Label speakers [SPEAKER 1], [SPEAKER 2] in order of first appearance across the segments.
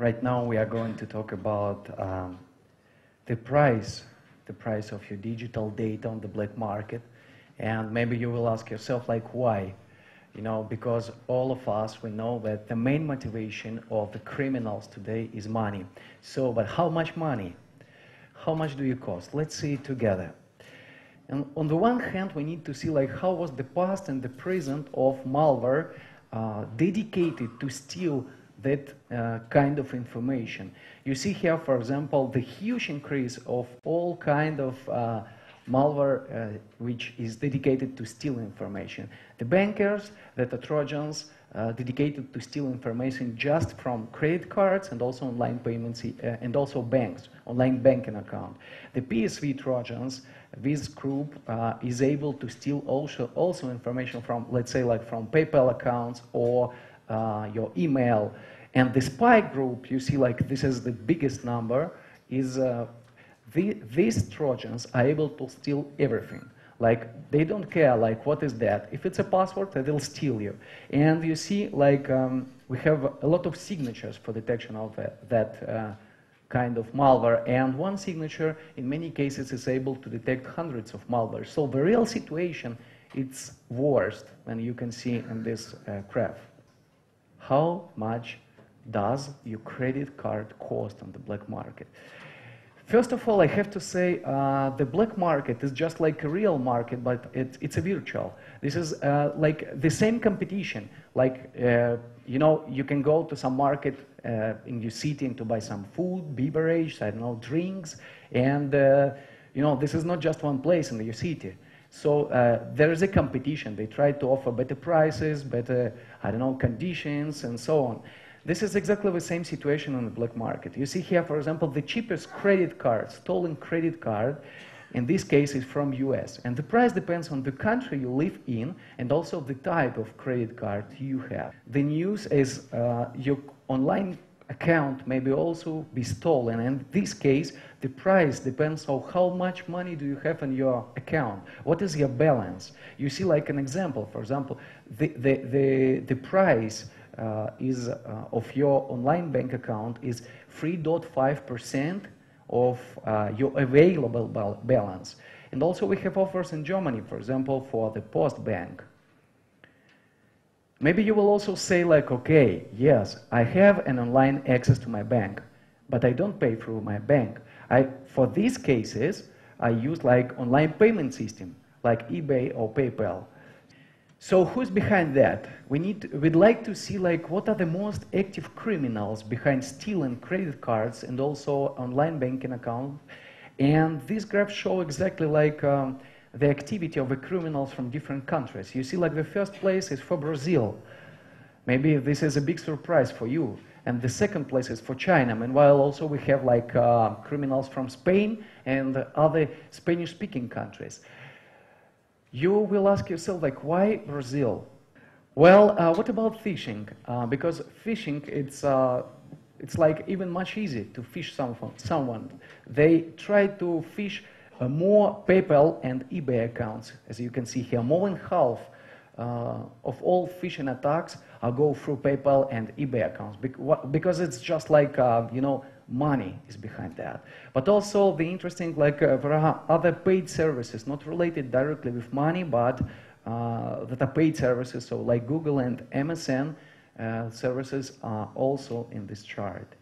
[SPEAKER 1] Right now we are going to talk about the price of your digital data on the black market. And maybe you will ask yourself, like, why? You know, because all of us, we know that the main motivation of the criminals today is money. So, but how much money? How much do you cost? Let's see it together. And on the one hand, we need to see like how was the past and the present of malware dedicated to steal that kind of information. You see here, for example, the huge increase of all kind of malware which is dedicated to steal information. The bankers, that are Trojans, dedicated to steal information just from credit cards and also online payments and also banks, online banking account. The PSV Trojans, this group is able to steal also information from, let's say, like from PayPal accounts or your email. And the spy group, you see, like this is the biggest number, is these Trojans are able to steal everything. Like, they don't care, like, what is that? If it's a password, they'll steal you. And you see, like, we have a lot of signatures for detection of that kind of malware. And one signature, in many cases, is able to detect hundreds of malware. So the real situation, it's worst, and you can see in this graph. How much does your credit card cost on the black market? First of all, I have to say the black market is just like a real market, but it's a virtual. This is like the same competition. Like, you know, you can go to some market in your city and to buy some food, beverage, I don't know, drinks. And, you know, this is not just one place in your city. So there is a competition. They try to offer better prices, better, I don't know, conditions, and so on. This is exactly the same situation on the black market. You see here, for example, the cheapest credit card, stolen credit card, in this case is from US. And the price depends on the country you live in and also the type of credit card you have. The news is your online account may also be stolen. And in this case, the price depends on how much money do you have in your account. What is your balance? You see, like an example, for example, the price of your online bank account is 3.5% of your available balance. And also we have offers in Germany, for example, for the Post Bank. Maybe you will also say like, okay, yes, I have an online access to my bank, but I don't pay through my bank. For these cases, I use like online payment system, like eBay or PayPal. So who's behind that? We'd like to see like what are the most active criminals behind stealing credit cards and also online banking accounts. And these graphs show exactly like the activity of the criminals from different countries. You see, like the first place is for Brazil. Maybe this is a big surprise for you. And the second place is for China. Meanwhile, also we have like criminals from Spain and other Spanish-speaking countries. You will ask yourself, like, why Brazil? Well, what about phishing? Because phishing, it's like even much easier to phish someone. They try to phish more PayPal and eBay accounts. As you can see here, more than half of all phishing attacks go through PayPal and eBay accounts because it's just like, you know, money is behind that. But also the interesting, like there are other paid services, not related directly with money, but that are paid services, so like Google and MSN services are also in this chart.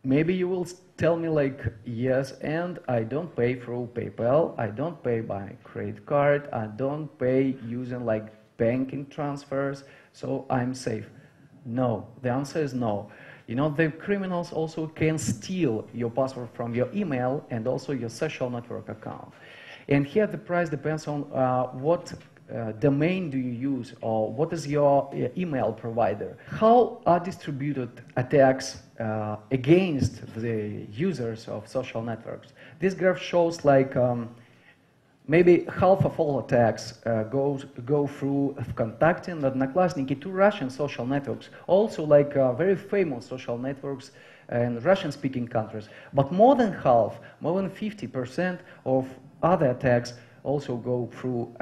[SPEAKER 1] Maybe you will tell me like, yes, and I don't pay through PayPal, I don't pay by credit card, I don't pay using like banking transfers, so I'm safe. No, the answer is no. You know, the criminals also can steal your password from your email and also your social network account. And here the price depends on what domain do you use or what is your email provider. How are distributed attacks against the users of social networks? This graph shows like maybe half of all attacks go through VKontakte and Odnoklassniki, two Russian social networks, also like very famous social networks in Russian-speaking countries. But more than half, more than 50% of other attacks also go through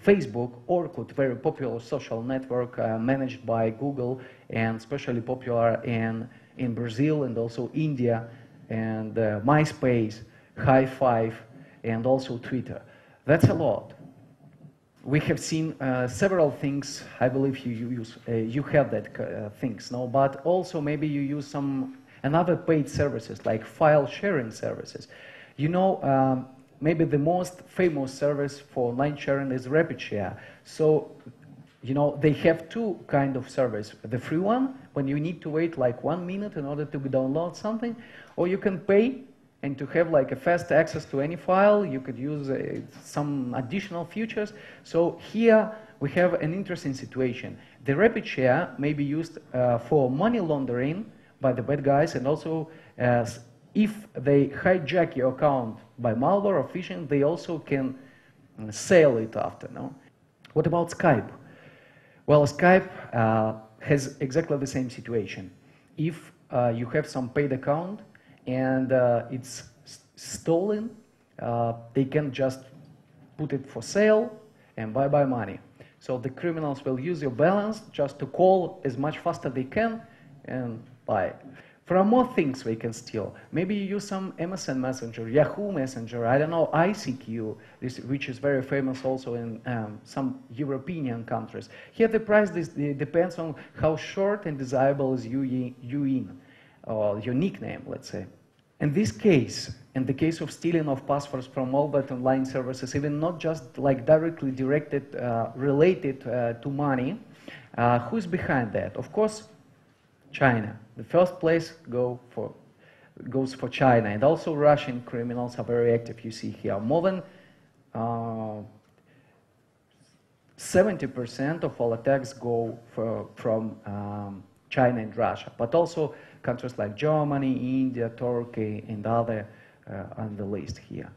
[SPEAKER 1] Facebook, Orkut, very popular social network managed by Google and especially popular in in Brazil and also India, and MySpace, High5, and also Twitter. That's a lot. We have seen several things. I believe you have that things, no? But also maybe you use some another paid services like file sharing services. You know, maybe the most famous service for online sharing is Rapidshare. So, you know, they have two kind of service. The free one, when you need to wait like 1 minute in order to download something, or you can pay and to have like a fast access to any file. You could use some additional features. So here we have an interesting situation. The Rapidshare may be used for money laundering by the bad guys, and also if they hijack your account by malware or phishing, they also can sell it after, no? What about Skype? Well, Skype has exactly the same situation. If you have some paid account and it's stolen, they can just put it for sale and buy money. So the criminals will use your balance just to call as much faster they can and buy. There are more things we can steal. Maybe you use some MSN Messenger, Yahoo Messenger, I don't know, ICQ, which is very famous also in some European countries. Here the price depends on how short and desirable is you in, or your nickname, let's say. In this case, in the case of stealing of passwords from all that online services, even not just like directly related to money, who's behind that? Of course, China. The first place goes for China, and also Russian criminals are very active. You see here more than 70% of all attacks go from China and Russia, but also countries like Germany, India, Turkey, and other on the list here.